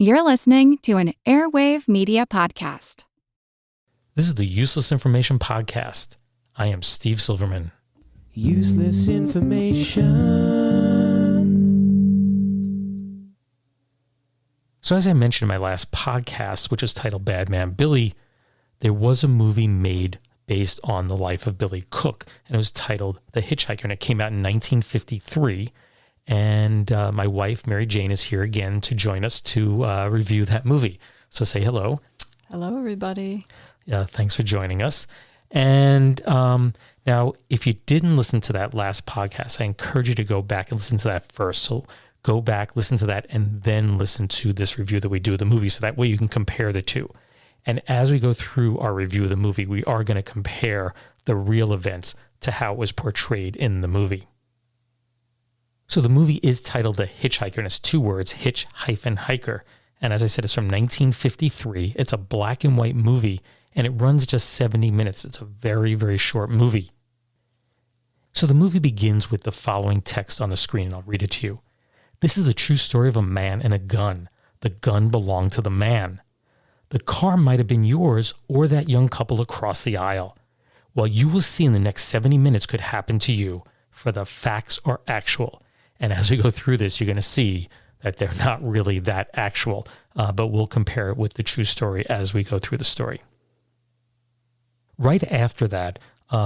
You're listening to an Airwave Media Podcast. This is the Useless Information Podcast. I am Steve Silverman. Useless information. So as I mentioned in my last podcast, which is titled Badman Billy, there was a movie made based on the life of Billy Cook, and it was titled The Hitch-Hiker, and it came out in 1953. And my wife, Mary Jane, is here again to join us to review that movie. So say hello. Hello, everybody. Thanks for joining us. And now, if you didn't listen to that last podcast, I encourage you to go back and listen to that first. So go back, listen to that, and then listen to this review that we do of the movie. So that way you can compare the two. And as we go through our review of the movie, we are going to compare the real events to how it was portrayed in the movie. So the movie is titled The Hitch-Hiker, and it's two words, Hitch-Hiker. And as I said, it's from 1953. It's a black and white movie, and it runs just 70 minutes. It's a very, very short movie. So the movie begins with the following text on the screen, and I'll read it to you. This is the true story of a man and a gun. The gun belonged to the man. The car might have been yours or that young couple across the aisle. What you will see in the next 70 minutes could happen to you, for the facts are actual. And as we go through this, you're going to see that they're not really that actual, but we'll compare it with the true story as we go through the story. Right after that,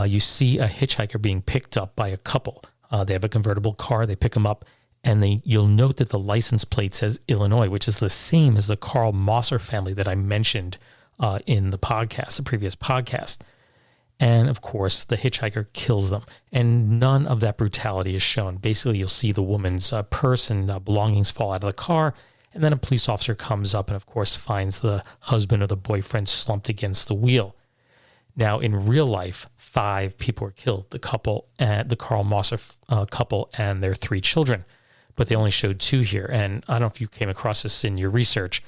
you see a hitchhiker being picked up by a couple. They have a convertible car, they pick him up, and you'll note that the license plate says Illinois, which is the same as the Carl Mosser family that I mentioned in the previous podcast. And of course, the hitchhiker kills them, and none of that brutality is shown. Basically, you'll see the woman's purse and belongings fall out of the car, and then a police officer comes up and, of course, finds the husband or the boyfriend slumped against the wheel. Now, in real life, 5 people were killed: the couple, and the Carl Mosser couple, and their 3 children. But they only showed 2 here, and I don't know if you came across this in your research,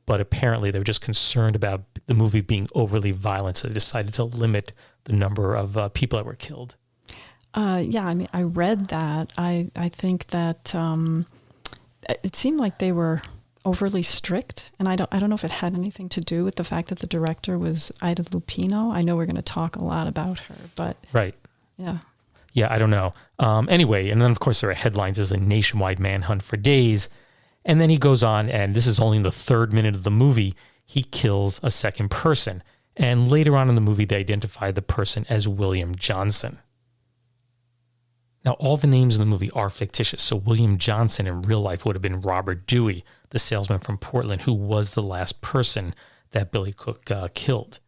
but apparently they were just concerned about the movie being overly violent, so they decided to limit the number of people that were killed. I read that. I think that it seemed like they were overly strict, and I don't know if it had anything to do with the fact that the director was Ida Lupino. I know we're going to talk a lot about her, but right, yeah. I don't know. Anyway, and then of course there are headlines as a nationwide manhunt for days. And then he goes on, and this is only in the 3rd minute of the movie, he kills a second person. And later on in the movie, they identify the person as William Johnson. Now, all the names in the movie are fictitious. So William Johnson in real life would have been Robert Dewey, the salesman from Portland, who was the last person that Billy Cook killed.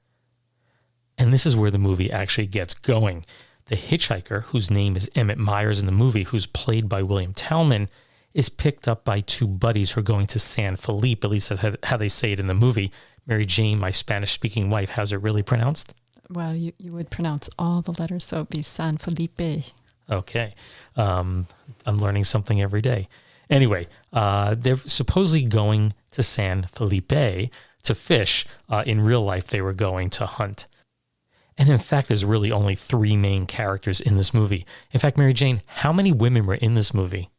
And this is where the movie actually gets going. The hitchhiker, whose name is Emmett Myers in the movie, who's played by William Talman, is picked up by 2 buddies who are going to San Felipe, at least that's how they say it in the movie. Mary Jane, my Spanish-speaking wife, how's it really pronounced? Well, you would pronounce all the letters, so it'd be San Felipe. Okay. I'm learning something every day. Anyway, they're supposedly going to San Felipe to fish. In real life, they were going to hunt. And in fact, there's really only 3 main characters in this movie. In fact, Mary Jane, how many women were in this movie?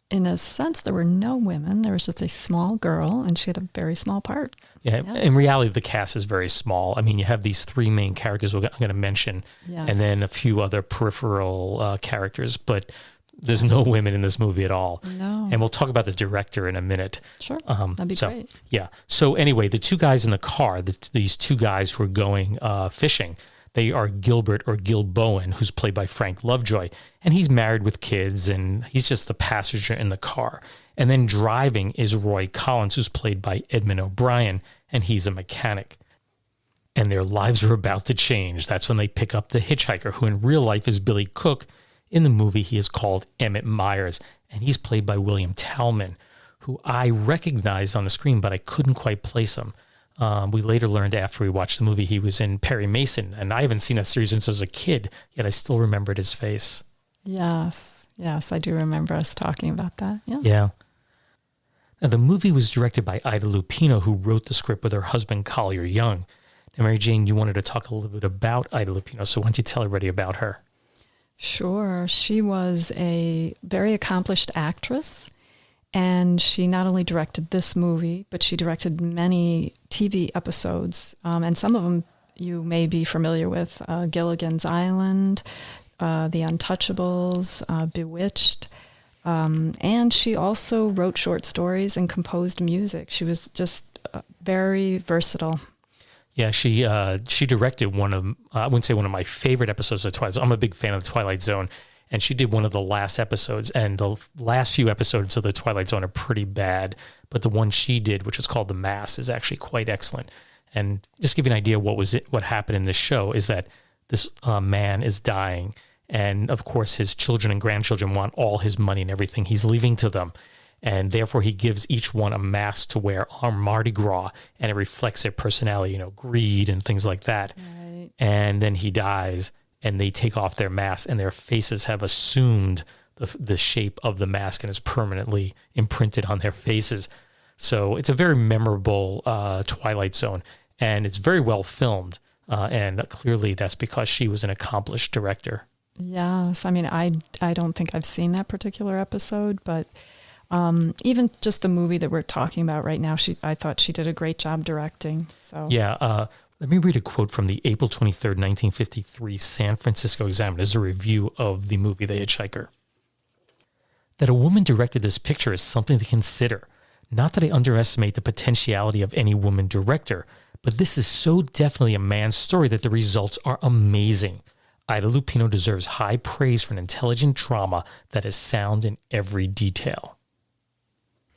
In a sense, there were no women. There was just a small girl, and she had a very small part. Yeah, yes. In reality, the cast is very small. I mean, you have these 3 main characters I'm going to mention, yes, and then a few other peripheral characters, but there's no women in this movie at all. No. And we'll talk about the director in a minute. Sure, that'd be great. Yeah. So anyway, the 2 guys in the car, these 2 guys who are going fishing, they are Gilbert or Gil Bowen, who's played by Frank Lovejoy, and he's married with kids, and he's just the passenger in the car. And then driving is Roy Collins, who's played by Edmund O'Brien, and he's a mechanic. And their lives are about to change. That's when they pick up the hitchhiker, who in real life is Billy Cook. In the movie, he is called Emmett Myers, and he's played by William Talman, who I recognized on the screen, but I couldn't quite place him. We later learned after we watched the movie he was in Perry Mason, and I haven't seen that series since I was a kid, yet I still remembered his face. Yes, I do remember us talking about that. Yeah. Now, the movie was directed by Ida Lupino, who wrote the script with her husband, Collier Young. Now, Mary Jane, you wanted to talk a little bit about Ida Lupino, so why don't you tell everybody about her? Sure. She was a very accomplished actress, And she not only directed this movie, but she directed many TV episodes. And some of them you may be familiar with, Gilligan's Island, The Untouchables, Bewitched. And she also wrote short stories and composed music. She was just very versatile. Yeah, she directed one of, I wouldn't say one of my favorite episodes of Twilight Zone. I'm a big fan of the Twilight Zone. And she did one of the last episodes, and the last few episodes of the Twilight Zone are pretty bad. But the one she did, which is called The Mass, is actually quite excellent. And just to give you an idea what happened in this show is that this man is dying. And of course, his children and grandchildren want all his money and everything he's leaving to them. And therefore, he gives each one a mask to wear on Mardi Gras, and it reflects their personality, greed and things like that. Right. And then he dies. And they take off their masks, and their faces have assumed the shape of the mask and is permanently imprinted on their faces. So it's a very memorable Twilight Zone, and it's very well filmed. And clearly that's because she was an accomplished director. Yes. I mean, I don't think I've seen that particular episode, but even just the movie that we're talking about right now, I thought she did a great job directing. So yeah. Let me read a quote from the April 23rd, 1953 San Francisco Examiner. This is a review of the movie The Hitch-Hiker. That a woman directed this picture is something to consider. Not that I underestimate the potentiality of any woman director, but this is so definitely a man's story that the results are amazing. Ida Lupino deserves high praise for an intelligent drama that is sound in every detail.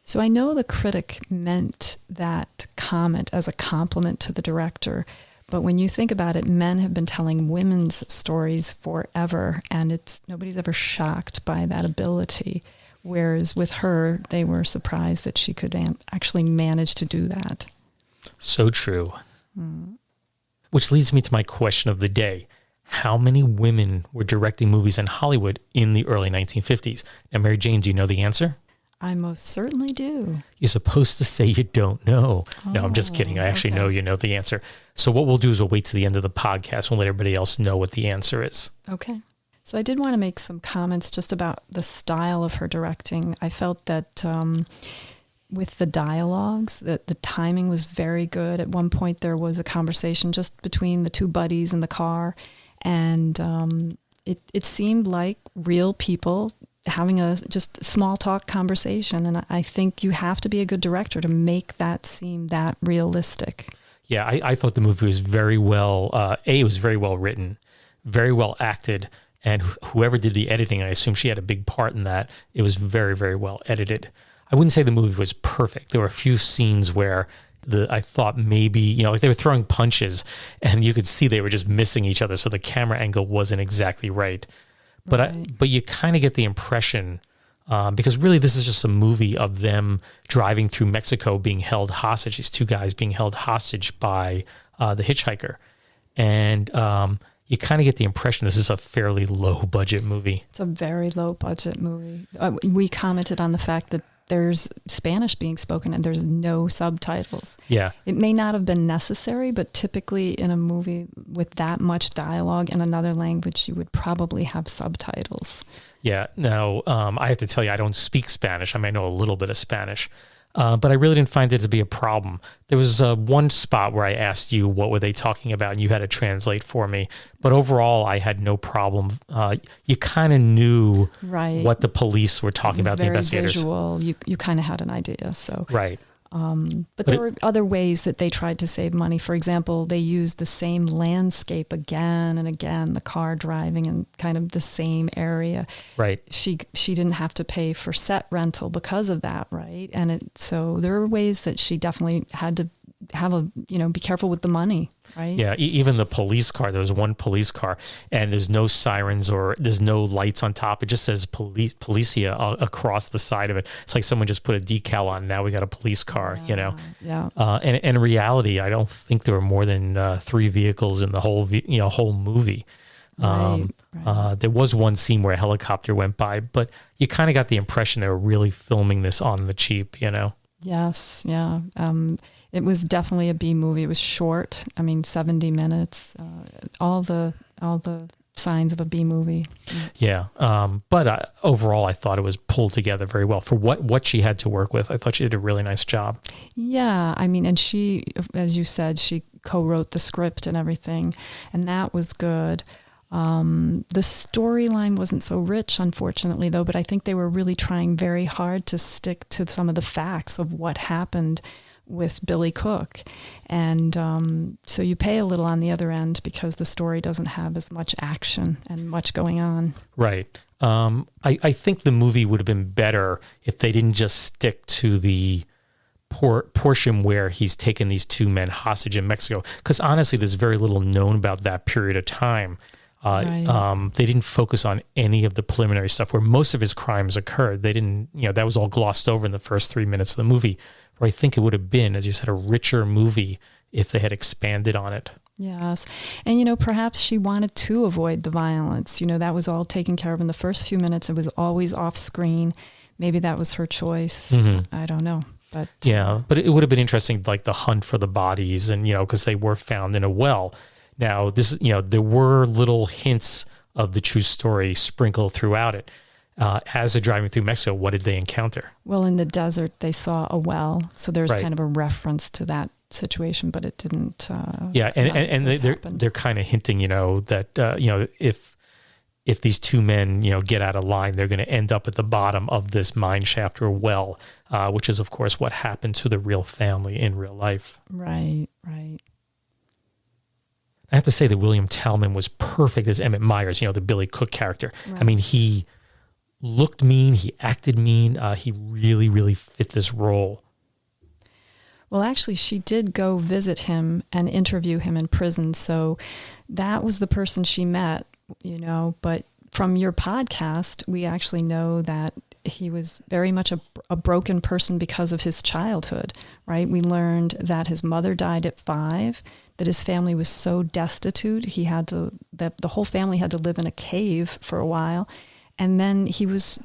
So I know the critic meant that comment as a compliment to the director, but when you think about it, men have been telling women's stories forever, and nobody's ever shocked by that ability. Whereas with her, they were surprised that she could actually manage to do that. So true. Which leads me to my question of the day. How many women were directing movies in Hollywood in the early 1950s? Now, Mary Jane, do you know the answer? I most certainly do. You're supposed to say you don't know. No, I'm just kidding. I actually know you know the answer. So what we'll do is we'll wait to the end of the podcast. We'll let everybody else know what the answer is. Okay. So I did want to make some comments just about the style of her directing. I felt that with the dialogues, that the timing was very good. At one point, there was a conversation just between the two buddies in the car, and it seemed like real people having a just small talk conversation. And I think you have to be a good director to make that seem that realistic. Yeah, I thought the movie was very well, it was very well written, very well acted. And whoever did the editing, I assume she had a big part in that. It was very, very well edited. I wouldn't say the movie was perfect. There were a few scenes where I thought maybe, like they were throwing punches and you could see they were just missing each other. So the camera angle wasn't exactly right. But you kind of get the impression, because really this is just a movie of them driving through Mexico being held hostage, these two guys being held hostage by the hitchhiker. And you kind of get the impression this is a fairly low budget movie. It's a very low budget movie. We commented on the fact that there's Spanish being spoken and there's no subtitles. Yeah. It may not have been necessary, but typically in a movie with that much dialogue in another language, you would probably have subtitles. Yeah. Now, I have to tell you, I don't speak Spanish. I may know a little bit of Spanish, but I really didn't find it to be a problem. There was one spot where I asked you what were they talking about, and you had to translate for me. But overall, I had no problem. You kind of knew what the police were talking about, the investigators. Visual. You kind of had an idea. So right. But there were other ways that they tried to save money. For example, they used the same landscape again and again, the car driving in kind of the same area. Right. She didn't have to pay for set rental because of that, right? And so there were ways that she definitely had to have be careful with the money, right? Yeah, even the police car, there was one police car and there's no sirens or there's no lights on top. It just says Policia across the side of it. It's like someone just put a decal on. Now we got a police car, Yeah. And in reality, I don't think there were more than 3 vehicles in the whole movie. Right. There was one scene where a helicopter went by, but you kind of got the impression they were really filming this on the cheap, Yes, yeah. It was definitely a B movie. It was short. 70 minutes. All the signs of a B movie. Yeah. But overall, I thought it was pulled together very well for what she had to work with. I thought she did a really nice job. Yeah. I mean, and she, as you said, she co-wrote the script and everything, and that was good. The storyline wasn't so rich, unfortunately, though, but I think they were really trying very hard to stick to some of the facts of what happened with Billy Cook. And so you pay a little on the other end because the story doesn't have as much action and much going on. Right. I think the movie would have been better if they didn't just stick to the portion where he's taken these two men hostage in Mexico. Because honestly, there's very little known about that period of time. Right. They didn't focus on any of the preliminary stuff where most of his crimes occurred. They didn't, that was all glossed over in the first 3 minutes of the movie, where I think it would have been, as you said, a richer movie if they had expanded on it. Yes. And, perhaps she wanted to avoid the violence. That was all taken care of in the first few minutes. It was always off screen. Maybe that was her choice. Mm-hmm. I don't know. But yeah, but it would have been interesting, like the hunt for the bodies and, because they were found in a well. Now, this, there were little hints of the true story sprinkled throughout it. As they're driving through Mexico, what did they encounter? Well, in the desert, they saw a well. So there's right. kind of a reference to that situation, but it didn't. Yeah, and they're kind of hinting, that, if these two men, get out of line, they're going to end up at the bottom of this mine shaft or well, which is, of course, what happened to the real family in real life. Right, right. I have to say that William Talman was perfect as Emmett Myers, the Billy Cook character. Right. I mean, he looked mean, he acted mean, he really, really fit this role. Well, actually, she did go visit him and interview him in prison, so that was the person she met, but from your podcast, we actually know that he was very much a broken person because of his childhood, right? We learned that his mother died at 5, that his family was so destitute, that the whole family had to live in a cave for a while. And then he was,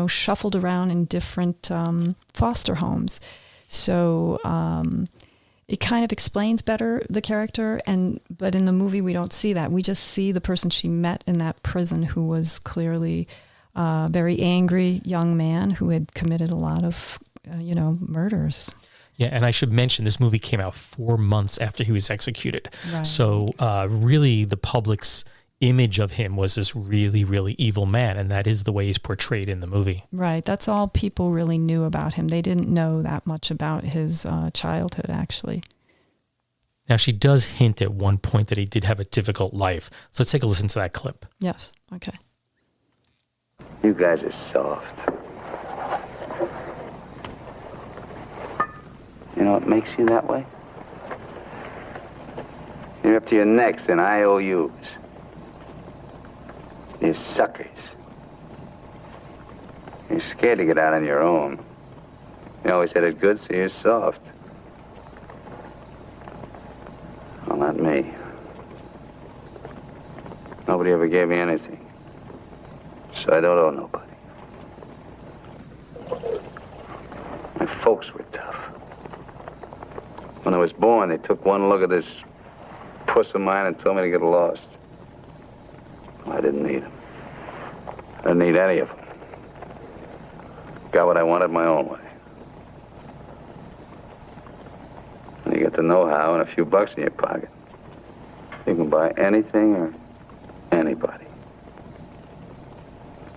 shuffled around in different foster homes. So it kind of explains better the character, but in the movie we don't see that. We just see the person she met in that prison who was clearly a very angry young man who had committed a lot of, murders. Yeah, and I should mention this movie came out 4 months after he was executed. Right. So really the public's image of him was this really, really evil man, and that is the way he's portrayed in the movie. Right. That's all people really knew about him. They didn't know that much about his childhood, actually. Now, she does hint at one point that he did have a difficult life. So let's take a listen to that clip. Yes. Okay. You guys are soft. You know what makes you that way? You're up to your necks in IOUs. You're suckers. You're scared to get out on your own. You always had it good, so you're soft. Well, not me. Nobody ever gave me anything. So I don't owe nobody. My folks were tough. When I was born, they took one look at this puss of mine and told me to get lost. Well, I didn't need them. I didn't need any of them. Got what I wanted my own way. When you get the know-how and a few bucks in your pocket, you can buy anything or anybody.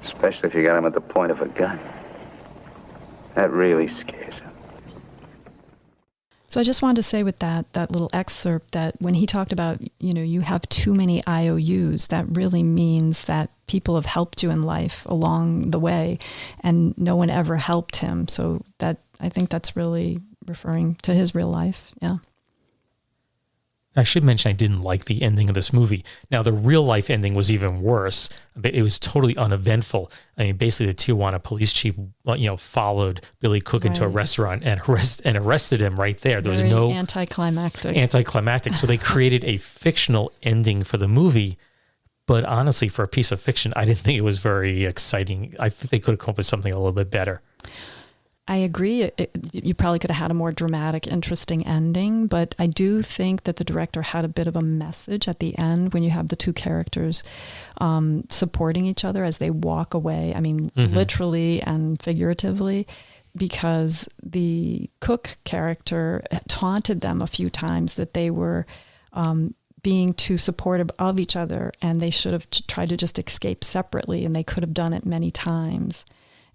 Especially if you got them at the point of a gun. That really scares them. So I just wanted to say with that little excerpt that when he talked about, you have too many IOUs, that really means that people have helped you in life along the way and no one ever helped him. So that I think that's really referring to his real life. Yeah. I should mention I didn't like the ending of this movie. Now, the real life ending was even worse. It was totally uneventful. I mean, basically, the Tijuana police chief, followed Billy Cook into a restaurant and arrested him right there. There was no anticlimactic. So they created a fictional ending for the movie. But honestly, for a piece of fiction, I didn't think it was very exciting. I think they could have come up with something a little bit better. I agree. You probably could have had a more dramatic, interesting ending, but I do think that the director had a bit of a message at the end when you have the two characters supporting each other as they walk away. I mean, literally and figuratively, because the Cook character taunted them a few times that they were being too supportive of each other and they should have tried to just escape separately, and they could have done it many times.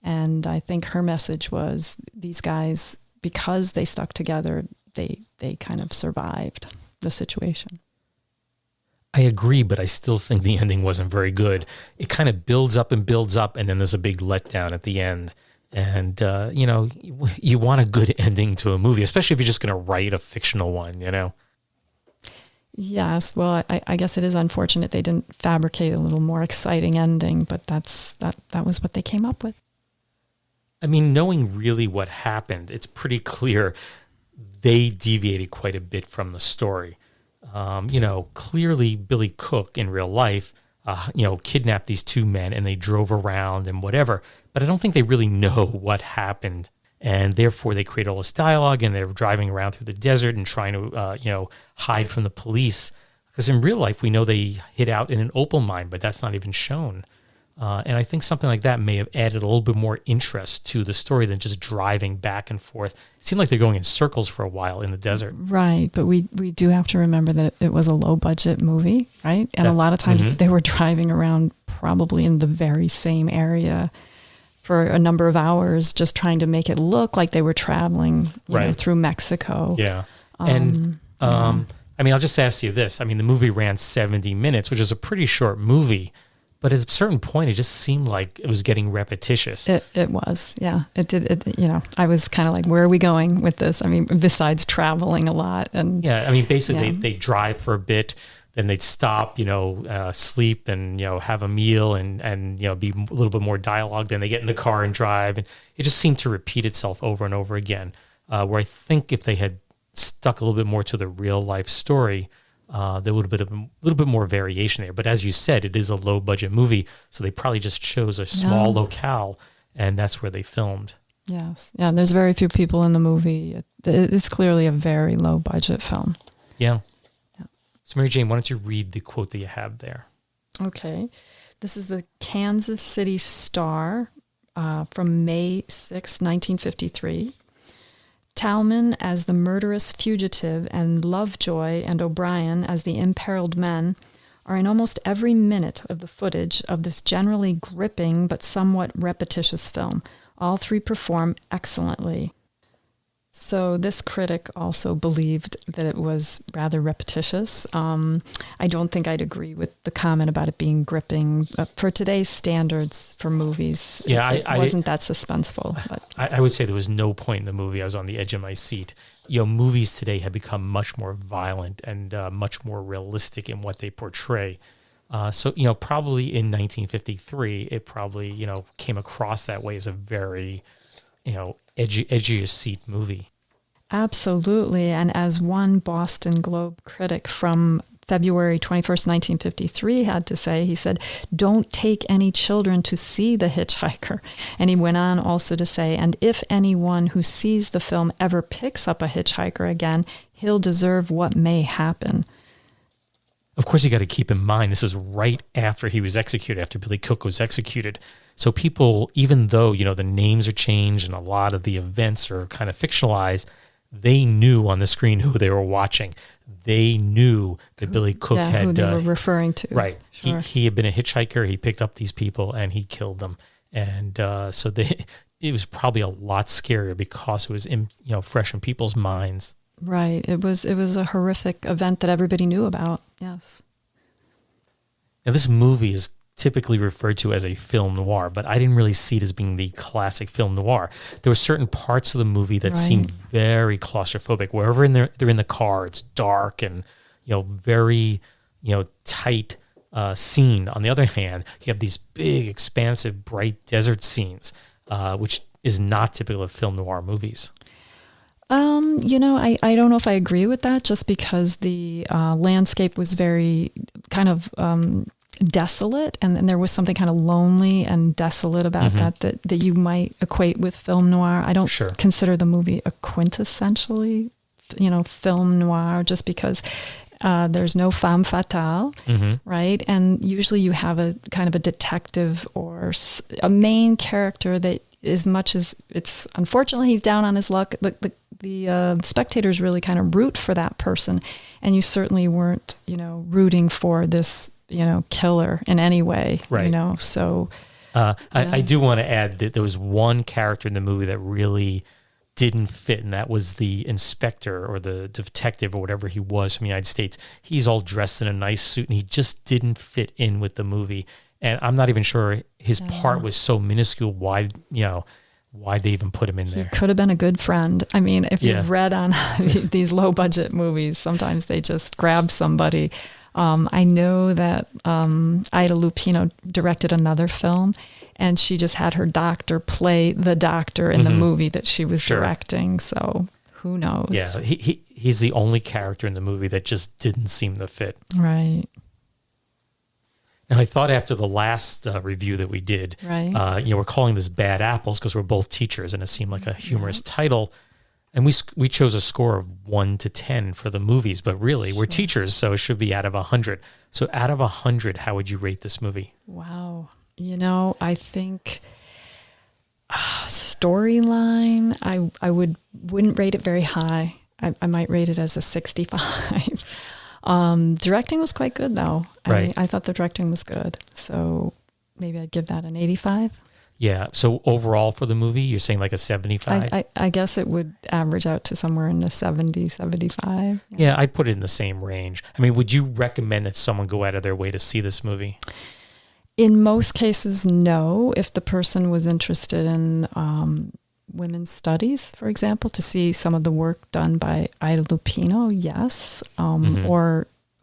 And I think her message was these guys, because they stuck together, they kind of survived the situation. I agree, but I still think the ending wasn't very good. It kind of builds up, and then there's a big letdown at the end. And, you want a good ending to a movie, especially if you're just going to write a fictional one, Yes, well, I guess it is unfortunate they didn't fabricate a little more exciting ending, but that was what they came up with. I mean, knowing really what happened, it's pretty clear they deviated quite a bit from the story. Clearly Billy Cook in real life, kidnapped these two men and they drove around and whatever, but I don't think they really know what happened. And therefore they create all this dialogue and they're driving around through the desert and trying to, hide from the police. Because in real life, we know they hid out in an opal mine, but that's not even shown. And I think something like that may have added a little bit more interest to the story than just driving back and forth. It seemed like they're going in circles for a while in the desert. Right, but we do have to remember that it was a low-budget movie, right? And a lot of times they were driving around probably in the very same area for a number of hours, just trying to make it look like they were traveling through Mexico. Yeah. I'll just ask you this. I mean, the movie ran 70 minutes, which is a pretty short movie. But at a certain point, it just seemed like it was getting repetitious. It was, yeah. It did. I was kind of like, where are we going with this? I mean, besides traveling a lot, and basically they drive for a bit, then they'd stop, sleep and have a meal and be a little bit more dialogue. Then they get in the car and drive, and it just seemed to repeat itself over and over again. Where I think if they had stuck a little bit more to the real life story, there would have been a little bit more variation there. But as you said, it is a low budget movie, so they probably just chose a small locale, and that's where they filmed. Yes. Yeah, there's very few people in the movie. It's clearly a very low budget film. Yeah. So Mary Jane, why don't you read the quote that you have there? Okay. This is the Kansas City Star from May 6, 1953. Talman as the murderous fugitive and Lovejoy and O'Brien as the imperiled men are in almost every minute of the footage of this generally gripping but somewhat repetitious film. All three perform excellently. So this critic also believed that it was rather repetitious. I don't think I'd agree with the comment about it being gripping. For today's standards for movies, it wasn't that suspenseful. But. I would say there was no point in the movie I was on the edge of my seat. Movies today have become much more violent and much more realistic in what they portray. So probably in 1953, it probably, came across that way as a very, edge of your seat movie. Absolutely. And as one Boston Globe critic from February 21st, 1953 had to say, he said, "Don't take any children to see The Hitch-Hiker." And he went on also to say, "And if anyone who sees the film ever picks up a hitchhiker again, he'll deserve what may happen." Of course, you got to keep in mind, this is right after he was executed, after Billy Cook was executed. So people, even though, the names are changed and a lot of the events are kind of fictionalized, they knew on the screen who they were watching. They knew that Billy Cook had... who they were referring to. Right. Sure. He had been a hitchhiker. He picked up these people and he killed them. And so it was probably a lot scarier because it was fresh in people's minds. Right. It was a horrific event that everybody knew about. Yes. Now, this movie is typically referred to as a film noir, but I didn't really see it as being the classic film noir. There were certain parts of the movie that seemed very claustrophobic. Wherever they're in the car, it's dark and very tight scene. On the other hand, you have these big, expansive, bright desert scenes, which is not typical of film noir movies. I don't know if I agree with that, just because the landscape was very kind of desolate, and there was something kind of lonely and desolate about that you might equate with film noir. I don't consider the movie a quintessentially, film noir, just because there's no femme fatale, right? And usually you have a kind of a detective or a main character that, as much as it's unfortunately he's down on his luck, the spectators really kind of root for that person, and you certainly weren't, rooting for this, killer in any way, right. So I do want to add that there was one character in the movie that really didn't fit, and that was the inspector or the detective or whatever he was from the United States. He's all dressed in a nice suit, and he just didn't fit in with the movie. And I'm not even sure his part was so minuscule. Why they even put him in there? He could have been a good friend. I mean, if you've read on these low budget movies, sometimes they just grab somebody. I know that Ida Lupino directed another film, and she just had her doctor play the doctor in the movie that she was directing. So who knows? Yeah, he's the only character in the movie that just didn't seem to fit. Right. Now, I thought after the last review that we did, we're calling this Bad Apples because we're both teachers, and it seemed like a humorous title. And we chose a score of 1 to 10 for the movies, but really we're teachers, so it should be out of 100. So out of 100, how would you rate this movie? Wow. I think storyline, I wouldn't rate it very high. I might rate it as a 65. Directing was quite good, though. Right. I thought the directing was good. So maybe I'd give that an 85. Yeah. So overall for the movie, you're saying like a 75? I guess it would average out to somewhere in the 70, 75. Yeah, I'd put it in the same range. I mean, would you recommend that someone go out of their way to see this movie? In most cases, no. If the person was interested in women's studies, for example, to see some of the work done by Ida Lupino, yes.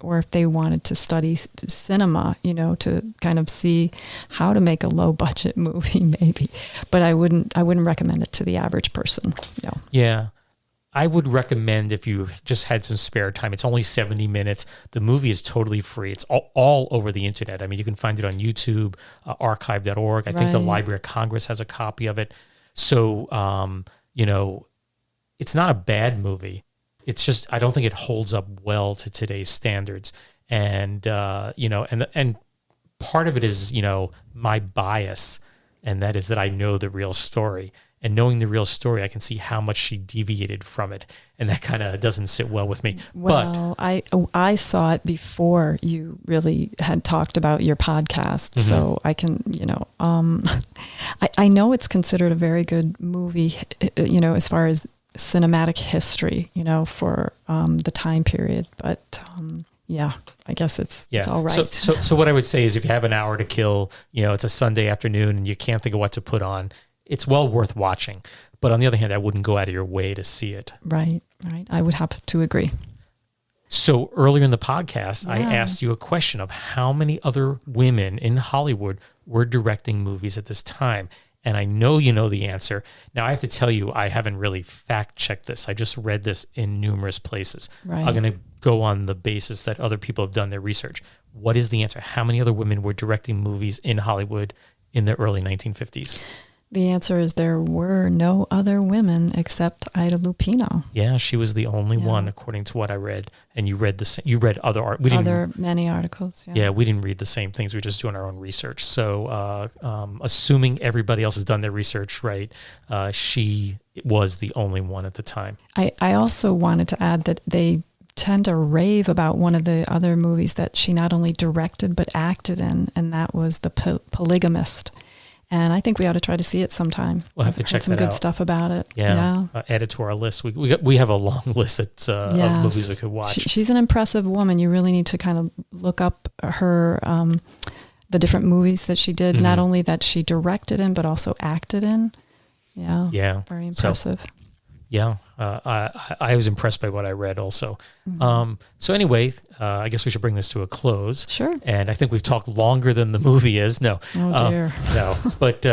Or if they wanted to study cinema, to kind of see how to make a low budget movie, maybe. But I wouldn't recommend it to the average person. No. Yeah. I would recommend if you just had some spare time. It's only 70 minutes. The movie is totally free. It's all over the internet. I mean, you can find it on YouTube, archive.org. I think the Library of Congress has a copy of it. So, it's not a bad movie. It's just, I don't think it holds up well to today's standards. And, and part of it is, my bias. And that is that I know the real story. And knowing the real story, I can see how much she deviated from it. And that kind of doesn't sit well with me. Well, I saw it before you really had talked about your podcast. So I can, I know it's considered a very good movie, as far as cinematic history, for the time period. But I guess it's all right. So what I would say is if you have an hour to kill, it's a Sunday afternoon and you can't think of what to put on, it's well worth watching. But on the other hand, I wouldn't go out of your way to see it. Right. I would have to agree. So earlier in the podcast, I asked you a question of how many other women in Hollywood were directing movies at this time. And I know you know the answer. Now, I have to tell you, I haven't really fact-checked this. I just read this in numerous places. Right. I'm going to go on the basis that other people have done their research. What is the answer? How many other women were directing movies in Hollywood in the early 1950s? The answer is there were no other women except Ida Lupino. Yeah, she was the only one, according to what I read. And you read other art. Many articles. Yeah, we didn't read the same things. We're just doing our own research. So, assuming everybody else has done their research right, she was the only one at the time. I also wanted to add that they tend to rave about one of the other movies that she not only directed but acted in, and that was The Polygamist. And I think we ought to try to see it sometime. We'll have to check that out. Some good stuff about it. Yeah. Add it to our list. We have a long list of movies we could watch. She's an impressive woman. You really need to kind of look up her, the different movies that she did, not only that she directed in, but also acted in. Yeah. Yeah. Very impressive. I was impressed by what I read also. So anyway, I guess we should bring this to a close. Sure. And I think we've talked longer than the movie is. No. Oh, dear. No. But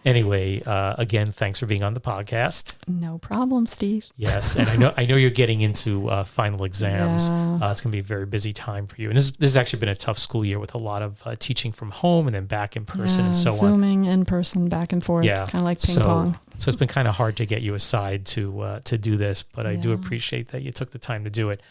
Anyway, again, thanks for being on the podcast. No problem, Steve. Yes, and I know you're getting into final exams. Yeah. It's going to be a very busy time for you. And this has actually been a tough school year with a lot of teaching from home and then back in person and so on. Zooming in person, back and forth, kind of like ping pong. So it's been kind of hard to get you aside to do this, but I do appreciate that you took the time to do it.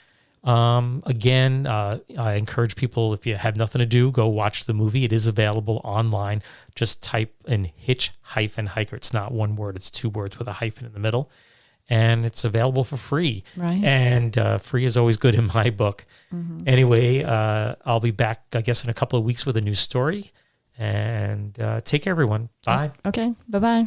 Again, I encourage people, if you have nothing to do, go watch the movie. It is available online. Just type in Hitch-Hiker. It's not one word, it's two words with a hyphen in the middle. And it's available for free. Right. And free is always good in my book. Mm-hmm. Anyway, I'll be back, I guess, in a couple of weeks with a new story. And take care, everyone. Bye. Okay. Bye-bye.